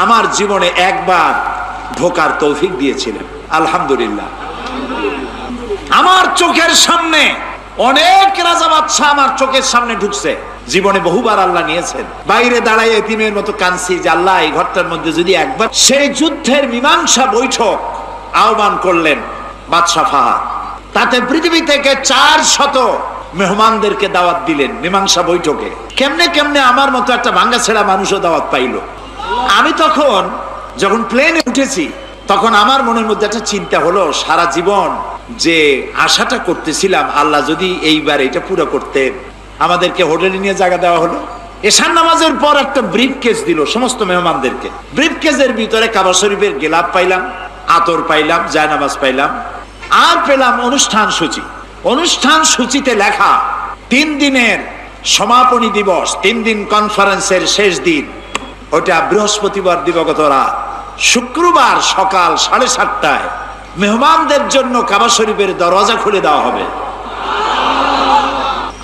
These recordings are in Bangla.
আমার জীবনে একবার ঢোকার তৌফিক দিয়েছিলেন, আলহামদুলিল্লাহ। আমার চোখের সামনে অনেক রাজা বাদশা আমার চোখের সামনে ঢুকছে, জীবনে বহুবার আল্লাহ নিয়েছেন। বাইরে দাঁড়ায় এতিমের মতো কাঁদছি যে আল্লাহ এই ঘরটার মধ্যে যদি একবার। সেই যুদ্ধের মীমাংসা বৈঠক আহ্বান করলেন বাদশা ফাহাদ, তাতে পৃথিবী থেকে 400 মেহমানদেরকে দাওয়াত দিলেন মীমাংসা বৈঠকে। কেমনে কেমনে আমার মতো একটা ভাঙ্গা ছেঁড়া মানুষও দাওয়াত পাইল। আমি তখন যখন প্লেনে উঠেছি তখন আমার মনের মধ্যে একটা চিন্তা হলো, সারা জীবন যে আশাটা করতেছিলাম আল্লাহ যদি এইবার এটা পুরো করতেন। আমাদেরকে হোটেলে নিয়ে জায়গা দেওয়া হলো। এশার নামাজের পর একটা ব্রিফকেস দিল সমস্ত মেহমানদেরকে। ব্রিফকেসের ভিতরে কাবা শরীফের গেলাপ পাইলাম, আতর পাইলাম, জায়নামাজ পাইলাম, আর পেলাম অনুষ্ঠান সূচি। অনুষ্ঠান সূচিতে লেখা 3 দিনের সমাপনী দিবস, 3 দিন কনফারেন্সের শেষ দিন, ওটা বৃহস্পতিবার দিবাগত রাত, শুক্রবার সকাল 7:30টায় মেহমানদের জন্য কাবা শরীফের দরজা খুলে দেওয়া হবে।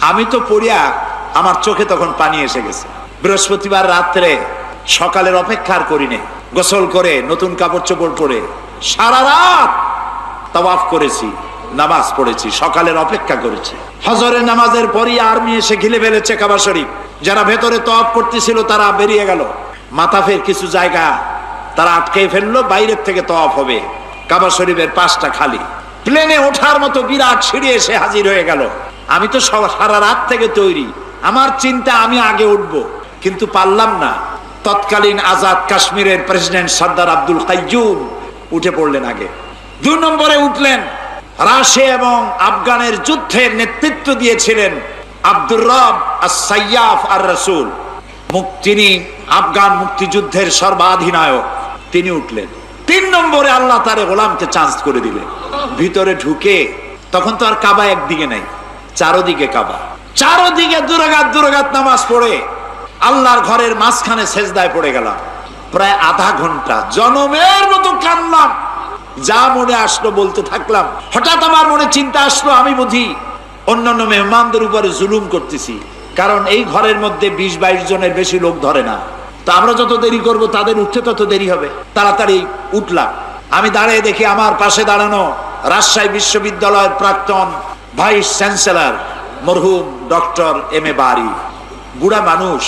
আমি তো পড়িয়া আমার চোখে তখন পানি এসে গেছে। বৃহস্পতিবার রাত্রে সকালের অপেক্ষার করিনি, গোসল করে নতুন কাপড় চোপড় পরে সারা রাত তাওয়াফ করেছি, নামাজ পড়েছি, সকালের অপেক্ষা করেছি। ফজরের নামাজের পরই আর্মি এসে ঘিরে ফেলেছে কাবা শরীফ। যারা ভেতরে তাওয়াফ করতেছিল তারা বেরিয়ে গেল, মাতাফের কিছু জায়গা তারা আটকে ফেললো, বাইরের থেকে তাওয়াফ হবে। কাবা শরীফের পাশটা খালি। প্লেনে ওঠার মতো বিরাট সিঁড়ি এসে হাজির হয়ে গেল। আমি তো সারা রাত থেকে তৈরি, আমার চিন্তা আমি আগে উঠবো, কিন্তু পারলাম না। তৎকালীন আজাদ কাশ্মীরের প্রেসিডেন্ট সর্দার আব্দুল কাইয়ুম উঠে পড়লেন আগে। 2 নম্বরে উঠলেন রাশিয়া এবং আফগানের যুদ্ধের নেতৃত্ব দিয়েছিলেন আব্দুর রব আস-সাইয়াফ আর-রাসূল, তিনি আফগান মুক্তিযুদ্ধের সর্বাধিনায়ক, তিনি উঠলেন। 3 নম্বরে আল্লাহ তার গোলামকে চান্স করে দিলেন। ভিতরে ঢুকে তখন তো আর কাবা একদিকে নাই, চারদিকে কাবা, চারদিকে দুরাকাত নামাজ পড়ে আল্লাহর ঘরের মাঝখানে সেজদায় পড়ে গেলাম। প্রায় আধা ঘন্টা জনমের মতো কাঁদলাম, যা মনে আসলো বলতে থাকলাম। হঠাৎ আমার মনে চিন্তা আসলো, আমি বুঝি অন্যান্য মেহমানদের উপরে জুলুম করতেছি, কারণ এই ঘরের মধ্যে 20-22 জনের বেশি লোক ধরে না। তো আমরা যত দেরি করব তাদের উঠতে তত দেরি হবে। তাড়াতাড়ি উঠলাম। আমি দাঁড়িয়ে দেখি আমার পাশে দাঁড়ানো রাজশাহী বিশ্ববিদ্যালয়ের প্রাক্তন ভাইস চ্যান্সেলর মরহুম ডক্টর এম এ বারী, বুড়া মানুষ,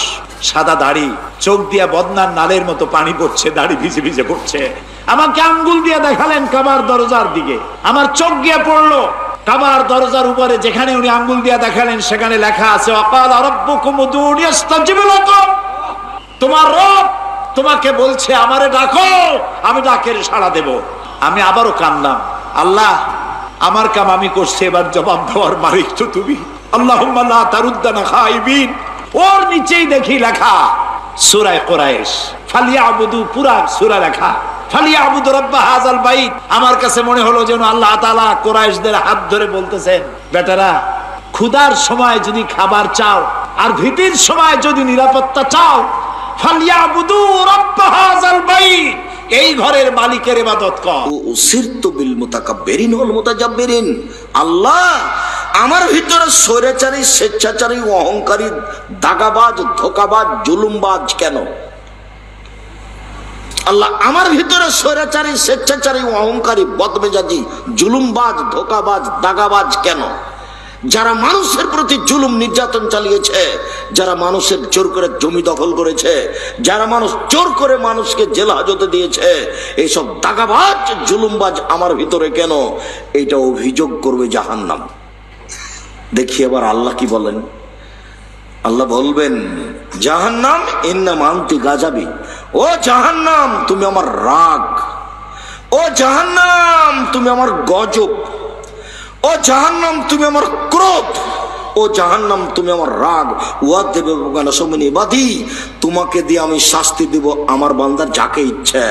সাদা দাড়ি, চোখ দিয়া বদনার নালের মতো পানি পড়ছে, দাড়ি ভিজে ভিজে পড়ছে। আমাকে আঙ্গুল দিয়ে দেখালেন কাবার দরজার দিকে। আমার চোখ গিয়ে পড়লো কাবার দরজার উপরে, যেখানে উনি আঙ্গুল দিয়ে দেখালেন সেখানে লেখা আছে ওয়াকালা রাব্বুকুম উদউনি আস্তাজিব লাকুম, তোমার রব তোমাকে বলছে আমারে ডাকো, আমি ডাকের সাড়া দেব। আমি আবারও কাঁদলাম, আল্লাহ আমার কাম আমি করছি, এবার জবাব দেওয়ার মালিক তো তুমি। আল্লাহুম্মা লা তারুদ্দানা খাইবিন। ওর নিচেই দেখি লেখা সূরা কুরাইশ, ফালিয়াবুদু, পুরা সূরা লেখা ফালিয়াবুদু রাব্ব হাযাল বাইত। আমার কাছে মনে হলো যেন আল্লাহ তাআলা কুরাইশদের হাত ধরে বলতেছেন, বেটারা ক্ষুধার সময় যদি খাবার চাও আর ভীতির সময় যদি নিরাপত্তা চাও, ফালিয়াবুদু রাব্ব হাযাল বাইত, এই ঘরের মালিকের ইবাদত কর। উসিরতু বিল মুতাকাব্বিরিন ওয়াল মুতাজাব্বিরিন। আল্লাহ আমার ভিতরে স্বৈরাচারী, স্বেচ্ছাচারী, অহংকারী, দাগাবাজ, ধোঁকাবাজ, জুলুমবাজ কেন? আল্লাহ আমার ভিতরে স্বৈরাচারী, স্বেচ্ছাচারী, অহংকারী, বদমেজাজি, জুলুমবাজ, ধোঁকাবাজ, দাগাবাজ কেন? যারা মানুষের প্রতি জুলুম নির্যাতন চালিয়েছে, যারা মানুষের জোর করে জমি দখল করেছে, যারা মানুষ জোর করে মানুষকে জেল হাজতে দিয়েছে, এইসব দাগাবাজ, জুলুমবাজ আমার ভিতরে কেন? এটা অভিযোগ করবে জাহান্নাম। দেখি এবার আল্লাহ কি বলেন। আল্লাহ বলবেন, জাহান্নাম ইন্নাম আনতি গাজাবি, ও জাহান্নাম তুমি আমার রাগ, ও জাহান্নাম তুমি আমার গজব, ও জাহান্নাম তুমি আমার ক্রোধ, ও জাহান্নাম তুমি আমার রাগ। ওয়াদেবে সমিনী বাদী, তোমাকে দিয়ে আমি শাস্তি দিব আমার বান্দার যাকে ইচ্ছে,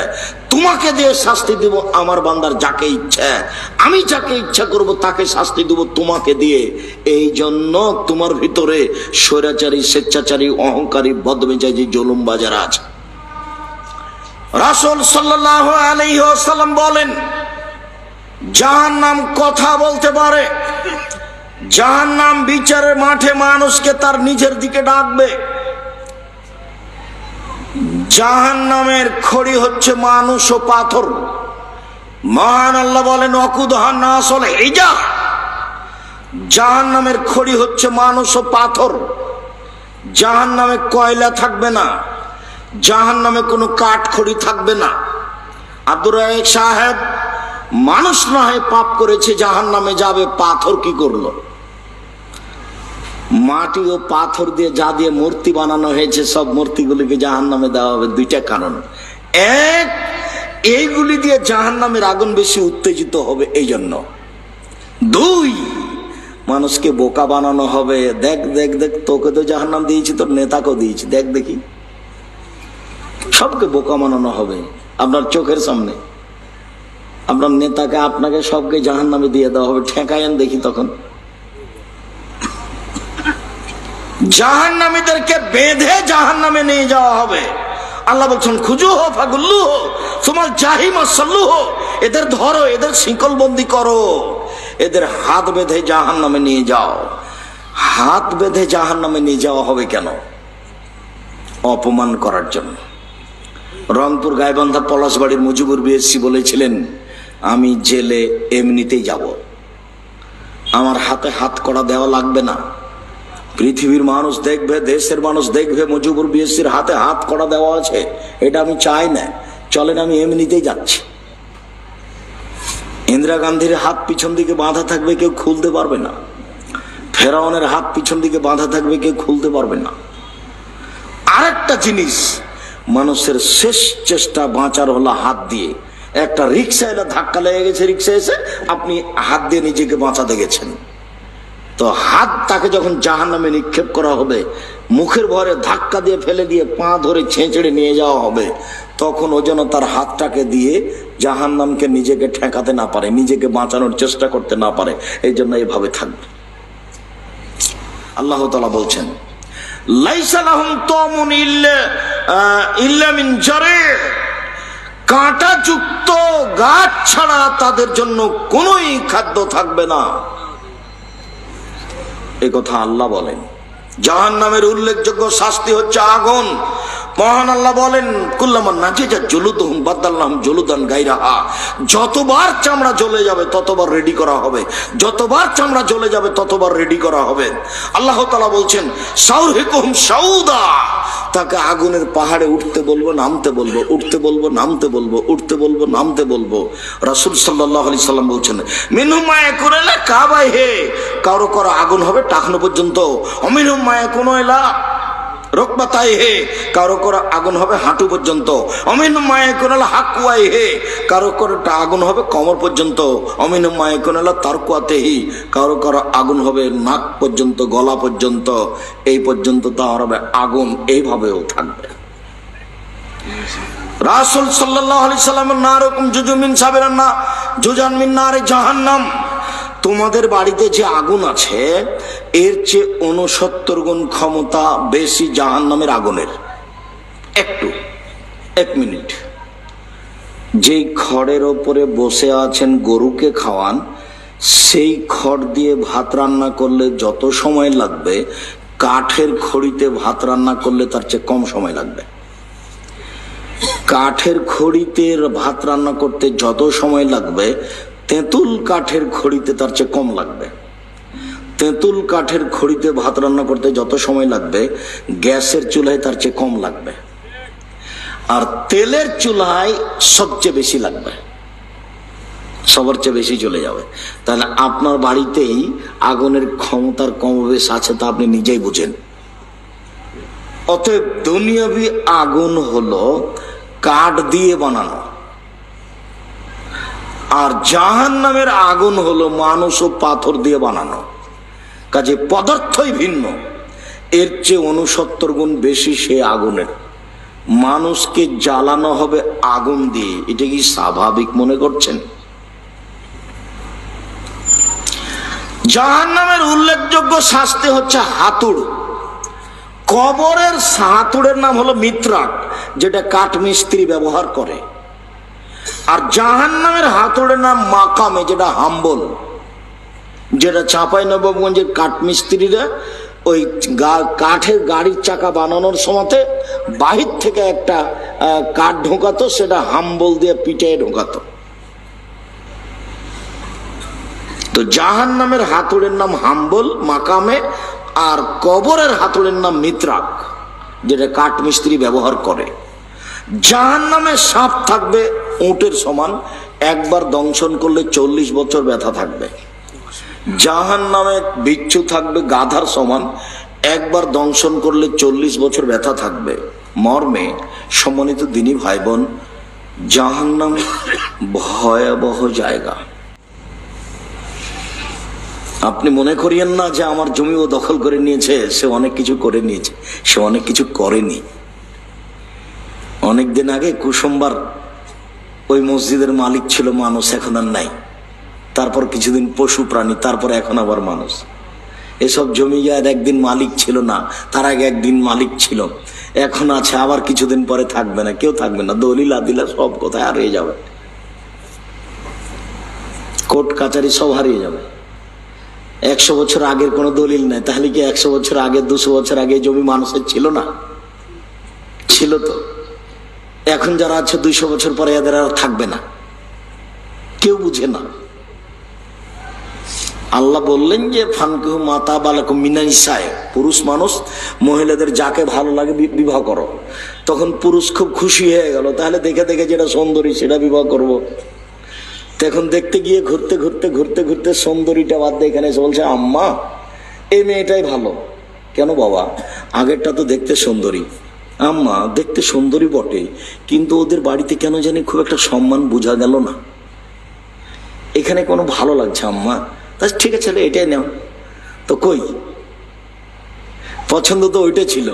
তোমাকে দিয়ে শাস্তি দিব আমার বান্দার যাকে ইচ্ছে, আমি যাকে ইচ্ছা করব তাকে শাস্তি দিব তোমাকে দিয়ে। এই জন্য তোমার ভিতরে স্বৈরাচারী, স্বেচ্ছাচারী, অহংকারী, বদমেজাজি, জুলুমবাজার আছে। রাসূল সাল্লাল্লাহু আলাইহি ওয়াসাল্লাম বলেন, জাহান্নাম কথা বলতে পারে, জাহান্নাম বিচারের মাঠে মানুষকে তার নিজের দিকে ডাকবে। জাহান্নামের খড়ি হচ্ছে মানুষ ও পাথর। মহান আল্লাহ বলেন ওয়াকুদুহান নাস ওয়াল হিজার, জাহান্নামের খড়ি হচ্ছে মানুষ ও পাথর। জাহান্নামে কয়লা থাকবে না, জাহান্নামে কোনো কাঠ খড়ি থাকবে না। আব্দুর রাজ্জাক সাহেব মানুষ না হয় পাপ করেছে, জাহান্নামে যাবে, পাথর কি করলো? মাটি ও পাথর দিয়ে যা দিয়ে মূর্তি বানানো হয়েছে সব মূর্তিগুলিকে জাহান্নামে দেওয়া হবে। দুইটা কারণ, এক, এইগুলি দিয়ে জাহান্নামের আগুন বেশি উত্তেজিত হবে এই জন্য। দুই, মানুষকে বোকা বানানো হবে। দেখ দেখ দেখ, তোকে তো জাহান্নাম দিয়েছি, তোর নেতাকেও দিয়েছি, দেখ দেখি। সবকে বোকা বানানো হবে আপনার চোখের সামনে। আপনার নেতাকে, আপনাকে, সবকে জাহান্নামে দিয়ে দেওয়া হবে। ঠেকায়েন দেখি তখন। জাহান্নামীদেরকে বেঁধে জাহান্নামে নিয়ে যাওয়া হবে। আল্লাহ বলছেন খুজুহ ফাগুল্লুহ সুমাল জাহিম সাল্লুহ, এদের ধরো, এদের শিকল বন্দি করো, এদের হাত বেঁধে জাহান্নামে নিয়ে যাও। হাত বেঁধে জাহান্নামে নিয়ে যাওয়া হবে কেন? অপমান করার জন্য। রংপুর গাইবান্ধা পলাশবাড়ির মুজিবুর বিএসসি বলেছিলেন, আমি জেলে এমনিতেই যাব, আমার হাতে হাত কড়া দেওয়া লাগবে না। পৃথিবীর মানুষ দেখবে, দেশের মানুষ দেখবে মুজিবুর বিএসসির হাতে হাত কড়া দেওয়া আছে, এটা আমি চাই না, চলেন আমি এমনিতেই যাচ্ছি। ইন্দিরা গান্ধীর হাত পিছন দিকে বাঁধা থাকবে, কেউ খুলতে পারবে না। ফেরাউনের হাত পিছন দিকে বাঁধা থাকবে, কেউ খুলতে পারবে না। আরেকটা জিনিস, মানুষের শেষ চেষ্টা বাঁচার হলো হাত দিয়ে। একটা রিক্সা এলে ধাক্কা লেগে গেছে, রিক্সা এসে আপনি হাত দিয়ে নিজেকে বাঁচাতে গেছেন, তো হাত তাকে যখন জাহান্নামে নিক্ষেপ করা হবে, মুখের ভরে ধাক্কা দিয়ে ফেলে দিয়ে পা ধরে ছেঁচড়ে নিয়ে যাওয়া হবে, তখন ও যেন তার হাতটাকে দিয়ে জাহান্নামকে নিজেকে ঠেকাতে না পারে, নিজেকে বাঁচানোর চেষ্টা করতে না পারে। এই জন্য এইভাবে থাকবে। আল্লাহ তাআলা বলছেন লাইসা লাহুম তামুন ইল্লা মিন জারি', কাঁটাযুক্ত গাছ ছাড়া তাদের জন্য কোনোই খাদ্য থাকবে না। এ কথা আল্লাহ বলেন। জাহান্নামের উল্লেখযোগ্য শাস্তি হচ্ছে আগুন। মহান আল্লাহ বলেন কুল্লামা নাজিজা জুলুদুহুম বাদদালনাহুম জুলুদান গায়রাহা, যতবার চামড়া জ্বলে যাবে ততবার রেডি করা হবে, যতবার চামড়া জ্বলে যাবে ততবার রেডি করা হবে। আল্লাহ তাআলা বলছেন সাউরহিকুহুম সাউদা, তাকে আগুনের পাহাড়ে উঠতে বলবো, নামতে বলবো, উঠতে বলবো, নামতে বলবো, উঠতে বলবো, নামতে বলবো। রাসূল সাল্লাল্লাহু আলাইহি সাল্লাম বলছেন মিনহুম মা ইয়াকুনা কাবাইহে, কারো কারো আগুন হবে টাকনো পর্যন্ত। অমিনহুম মা ইয়াকুনা রকবাতাই হে, কারো কারো আগুন হবে হাঁটু পর্যন্ত। অমিন মায়ে কোনাল হাকুয়াই হে, কারো কারো আগুন হবে কোমর পর্যন্ত। অমিন মায়ে কোনাল তারকুয়াতেহি, কারো কারো আগুন হবে নাক পর্যন্ত, গলা পর্যন্ত। এই পর্যন্ত তার হবে আগুন, এইভাবেও থাকবে। রাসূল সাল্লাল্লাহু আলাইহি সাল্লামের নারকুম জুজুমিন সাবিরান না জুজান মিন নারে জাহান্নাম, তোমাদের বাড়িতে যে আগুন আছে এর চেয়ে 69 গুণ ক্ষমতা বেশি জাহান্নামের আগুনের। এক মিনিট, যেই খড়ের ওপরে বসে আছেন গরুকে খাওয়ান, সেই খড় দিয়ে ভাত রান্না করলে যত সময় লাগবে, কাঠের খড়িতে ভাত রান্না করলে তার চেয়ে কম সময় লাগবে। কাঠের খড়িতে ভাত রান্না করতে যত সময় লাগবে, তেঁতুল কাঠের খড়িতে তার চেয়ে কম লাগবে। তেঁতুল কাঠের খড়িতে ভাত রান্না করতে যত সময় লাগবে, গ্যাসের চুলায় তার চেয়ে কম লাগবে। আর তেলের চুলায় সবচেয়ে বেশি লাগবে, সবার চেয়ে বেশি চলে যাবে। তাহলে আপনার বাড়িতেই আগুনের ক্ষমতার কমবেশ আছে, তা আপনি নিজেই বুঝেন। অতএব দুনিয়াবি আগুন হলো কাঠ দিয়ে বানানো, আর জাহান্নামের আগুন হলো মানুষ ও পাথর দিয়ে বানানো। কাজে পদার্থই ভিন্ন, এর চেয়ে 69 গুণ বেশি সে আগুনের। মানুষকে জ্বালানো হবে আগুন দিয়ে, এটা কি স্বাভাবিক মনে করছেন? জাহান্নামের উল্লেখযোগ্য শাস্তি হচ্ছে হাতুড়। কবরের হাতুড়ের নাম হলো মিত্রাক, যেটা কাঠ মিস্ত্রি ব্যবহার করে। আর জাহান্নামের হাতুড়ের নাম মাকামে, যেটা হাম্বল, যেটা চাঁপাইনবাবগঞ্জের কাঠ মিস্ত্রিরা ওই কাঠের গাড়ির চাকা বানানোর সময়তে বাহির থেকে একটা কাঠ ঢোকাতো, সেটা হাম্বল দিয়ে পিঠে ঢোকাতো। তো জাহান্নামের হাতুড়ের নাম হাম্বল মাকামে, আর কবরের হাতুড়ের নাম মিত্রাক, যেটা কাঠ মিস্ত্রি ব্যবহার করে। জাহান্নামে সাপ থাকবে উটের সমান, একবার দংশন করলে 40 বছর ব্যথা থাকবে। জাহান্নামে বিচ্ছু থাকবে গাধার সমান, একবার দংশন করলে 40 বছর ব্যথা থাকবে। মর্মে সম্মানিত দিনী ভাই বোন, জাহান্নাম ভয়াবহ জায়গা। আপনি মনে করিয়েন না যে আমার জমি ও দখল করে নিয়েছে, সে অনেক কিছু করে নিয়েছে, সে অনেক কিছু করেনি। অনেকদিন আগে কুসুমবার ওই মসজিদের মালিক ছিল মানুষ, এখন আর নাই। তারপর কিছুদিন পশু প্রাণী, তারপর এখন আবার মানুষ। এসব জমি আর একদিন মালিক ছিল না, তার আগে একদিন মালিক ছিল, এখন আছে, আবার কিছুদিন পরে থাকবে না, কেউ থাকবে না। দলিল আদিলা সব কোথায় হারিয়ে যাবে, কোর্ট কাচারি সব হারিয়ে যাবে। 100 বছর আগের কোনো দলিল নাই, তাহলে কি 100 বছর আগে 200 বছর আগে জমি মানুষের ছিল না? ছিল তো। এখন যারা আছে 200 বছর পরে এদের আর থাকবে না, কেউ বুঝে না। আল্লাহ বললেন যে ফানকুহু মাতা বালাকুম মিনান নিসায়ে, পুরুষ মানুষ মহিলাদের যাকে ভালো লাগে বিবাহ করো। তখন পুরুষ খুব খুশি হয়ে গেল, তাহলে দেখে দেখে যেটা সুন্দরী সেটা বিবাহ করব। তখন দেখতে গিয়ে ঘুরতে ঘুরতে ঘুরতে ঘুরতে সুন্দরীটা বাদ দিয়ে এখানে এসে বলছে, আম্মা এই মেয়েটাই ভালো। কেন বাবা? আগেরটা তো দেখতে সুন্দরী। আম্মা দেখতে সুন্দরী বটে, কিন্তু ওদের বাড়িতে কেন জানি খুব একটা সম্মান বোঝা গেল না, এখানে কোনো ভালো লাগছে আম্মা। তা ঠিক আছে এটাই নেও। তো কই পছন্দ তো ওইটা ছিল।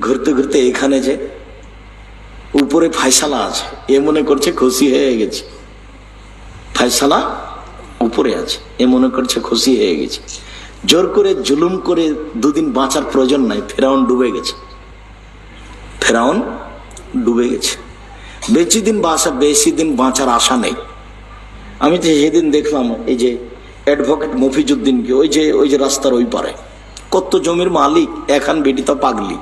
ঘুরতে ঘুরতে এখানে যে উপরে ফায়সালা আছে, এ মনে করছে খুশি হয়ে গেছে। ফায়সালা উপরে আছে, এ মনে করছে খুশি হয়ে গেছে। জোর করে জুলুম করে 2 দিন বাঁচার প্রয়োজন নাই, ফেরাউন ডুবে গেছে। ফেরাউন ডুবে গেছে, বেশি দিন বাঁচার আশা নেই। আমি তো সেদিন দেখলাম এই যে অ্যাডভোকেট মফিজউদ্দিনকে, ওই যে রাস্তার ওই পারে, কত জমির মালিক, এখন বেটি তো পাগলি,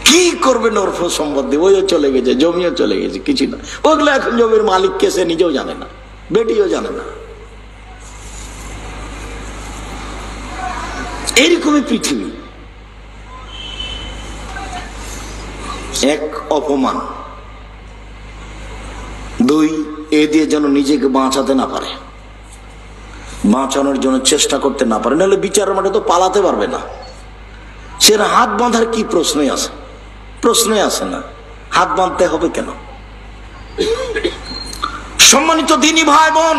কি করবে নর্ফ সম্বন্ধে? ওইও চলে গেছে, জমিও চলে গেছে, কিছু না। ওগুলো এখন জমির মালিক কে সে নিজেও জানে না, বেটিও জানে না। এইরকমই পৃথিবী। এক অপমান, 2 এ দিয়ে যেন নিজেকে বাঁচাতে না পারে, বাঁচানোর জন্য চেষ্টা করতে না পারে, নাহলে বিচারের মাঠে তো পালাতে পারবে না। সে হাত বাঁধার কি প্রশ্নই আসে না, হাত বাঁধতে হবে কেন? সম্মানিত দিনী ভাই বোন,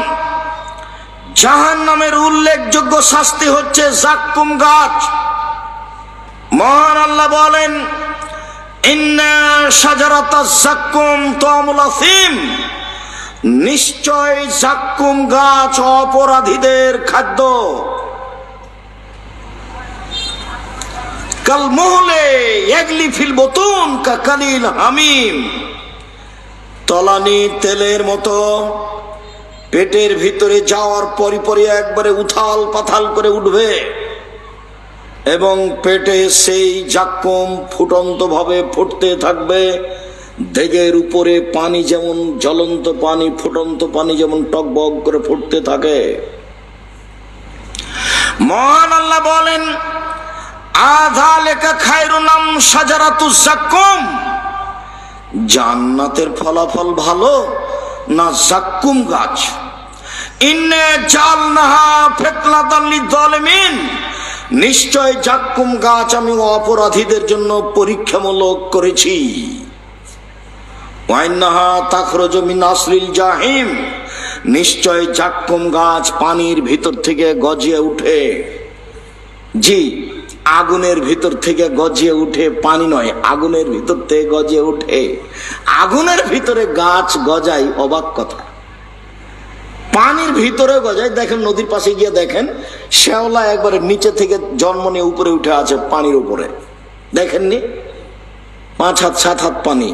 জাহান্নামের উল্লেখযোগ্য শাস্তি হচ্ছে জাক্কুম গাছ। মহান আল্লাহ বলেন, ইন্না শাজারাতাজ জাক্কুম তা'মুল আসিম, নিশ্চয় জাক্কুম গাছ অপরাধীদের খাদ্য। কাল মুহলে ইয়াগলি ফিল বুতুন কাকালিল হামিম, তলানি তেলের মতো পেটের ভিতরে যাওয়ার পরই একবারে উথাল পাথাল করে উঠবে, এবং পেটে সেই জাক্কুম ফুটন্ত ভাবে ফুটতে থাকবে। দেগের উপরে পানি যেমন জ্বলন্ত পানি, ফুটন্ত পানি যেমন টকবক করে ফুটতে থাকে। মহান আল্লাহ বলেন, আযালিকা খায়রুন আম শাজারাতুজ জাক্কুম, জান্নাতের ফলাফল ভালো না জাক্কুম গাছ? ইন্না জালনাহা ফিতনাতাল লিয-যালিমিন, নিশ্চয় জাক্কুম গাছ আমি অপরাধীদের জন্য পরীক্ষামূলক করেছি। ওয়াইন্নাহা তাখরুজু মিন আসলিল জাহিম, নিশ্চয় জাক্কুম গাছ পানির ভিতর থেকে গজিয়ে উঠে। জি, আগুনের ভিতর থেকে গজিয়ে উঠে, পানি নয়, আগুনের ভিতর থেকে গজিয়ে উঠে। আগুনের ভিতরে গাছ গজায়, অবাক কথা। পানির ভিতরে গজায়। দেখেন নদীর পাশে গিয়ে দেখেন, শ্যাওলা একবারে নিচে থেকে জন্ম নিয়ে উপরে উঠে আছে পানির উপরে, দেখেননি? 5 হাত 7 হাত পানি,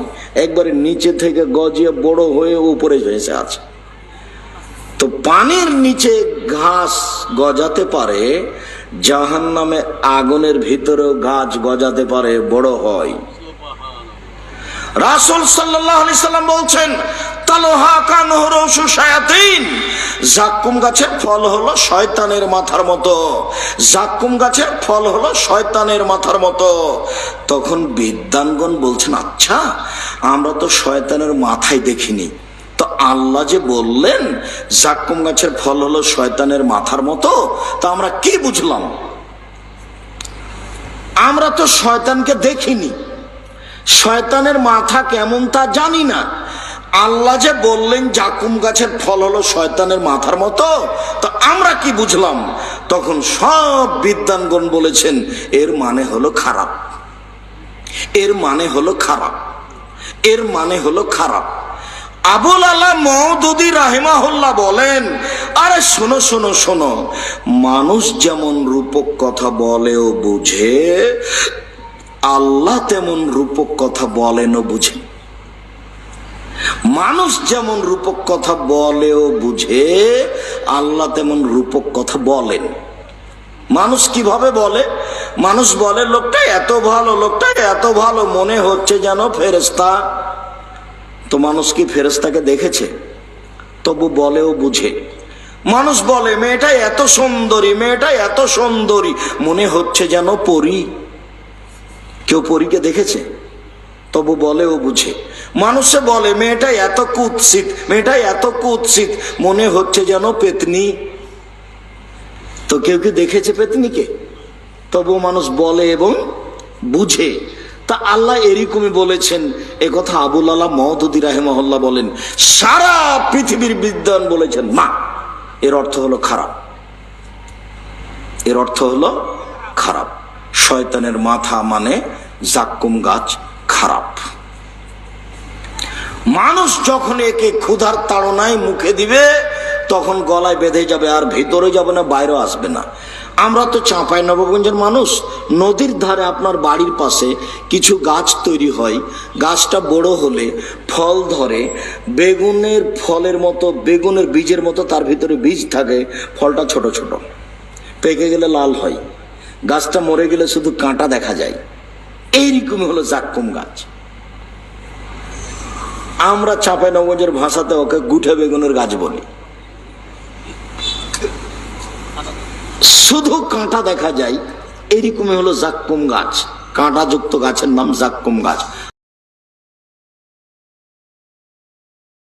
একবারে নিচে থেকে গজিয়ে বড় হয়ে উপরে এসে আছে। তো পানির নিচে ঘাস গজাতে পারে, জাহান্নামে আগুনের ভিতরেও গাছ গজাতে পারে, বড় হয়। রাসূল সাল্লাল্লাহু আলাইহি সাল্লাম বলছেন, তালহা কানহরসু শায়াতিন, জাক্কুম গাছের ফল হলো শয়তানের মাথার মতো, জাক্কুম গাছের ফল হলো শয়তানের মাথার মতো। তখন বিদ্বানগণ বলছেন, আচ্ছা আমরা তো শয়তানের মাথায় দেখিনি, তো আল্লাহ যে বললেন জাক্কুম গাছের ফল হলো শয়তানের মাথার মতো, তা আমরা কি বুঝলাম? আমরা তো শয়তানকে দেখিনি, শয়তানের মাথা কেমন তা জানি না। আল্লাহ যে বললেন জাকুম গাছের ফল হলো শয়তানের মাথার মতো, তো আমরা কি বুঝলাম? তখন সব বিদ্বানগণ বলেছেন এর মানে হলো খারাপ, এর মানে হলো খারাপ, এর মানে হলো খারাপ। আবুল আলা মওদুদী রাহিমাহুল্লাহ বলেন, আরে শোনো শোনো শোনো, মানুষ যেমন রূপক কথা বলেও বুঝে, আল্লাহ তেমন রূপক কথা বলেন ও বুঝেন। মানুষ যেমন রূপক কথা বলেও বুঝে, আল্লাহ তেমন রূপক কথা বলেন। মানুষ কিভাবে বলে? মানুষ বলে লোকটা এত ভালো, লোকটা এত ভালো, মনে হচ্ছে যেন ফেরেশতা। তো মানুষ কি ফেরেশতাকে দেখেছে? তবু বলেও বুঝে। মানুষ বলে মেয়েটা এত সুন্দরী, মেয়েটা এত সুন্দরী, মনে হচ্ছে যেন পরী। কেউ পরীকে দেখেছে? তবু বলেও বুঝে। মানুষে বলে মেয়েটা এত কুৎসিত, মেয়েটা এত কুৎসিত, মনে হচ্ছে যেন পেতনি। তো কেউ কি দেখেছে পেতনিকে? তবু মানুষ বলে এবং বুঝে। তা আল্লাহ এরকমই বলেছেন, এ কথা আবুল আলা মওদুদী রাহিমাহুল্লাহ বলেন। সারা পৃথিবীর বিদ্বান বলেছেন না, এর অর্থ হলো খারাপ, এর অর্থ হলো খারাপ। শয়তানের মাথা মানে জাক্কুম গাছ খারাপ। মানুষ যখন একে ক্ষুধার তাড়নায় মুখে দিবে, তখন গলায় বেঁধে যাবে, আর ভিতরে যাবে না, বাইরেও আসবে না। আমরা তো চাঁপাইনবাবগঞ্জের মানুষ, নদীর ধারে আপনার বাড়ির পাশে কিছু গাছ তৈরি হয়, গাছটা বড় হলে ফল ধরে, বেগুনের ফলের মতো, বেগুনের বীজের মতো তার ভিতরে বীজ থাকে, ফলটা ছোট ছোট, পেকে গেলে লাল হয়, গাছটা মরে গেলে শুধু কাঁটা দেখা যায়। এইরকমই হলো জাক্কুম গাছ। আমরা চাঁপাইনবাবগঞ্জের ভাষাতে ওকে গুঠে বেগুনের গাছ বলি। শুধু কাঁটা দেখা যায়, এরকমই হলো জাক্কুম গাছ। কাঁটাযুক্ত গাছের নাম জাক্কুম গাছ।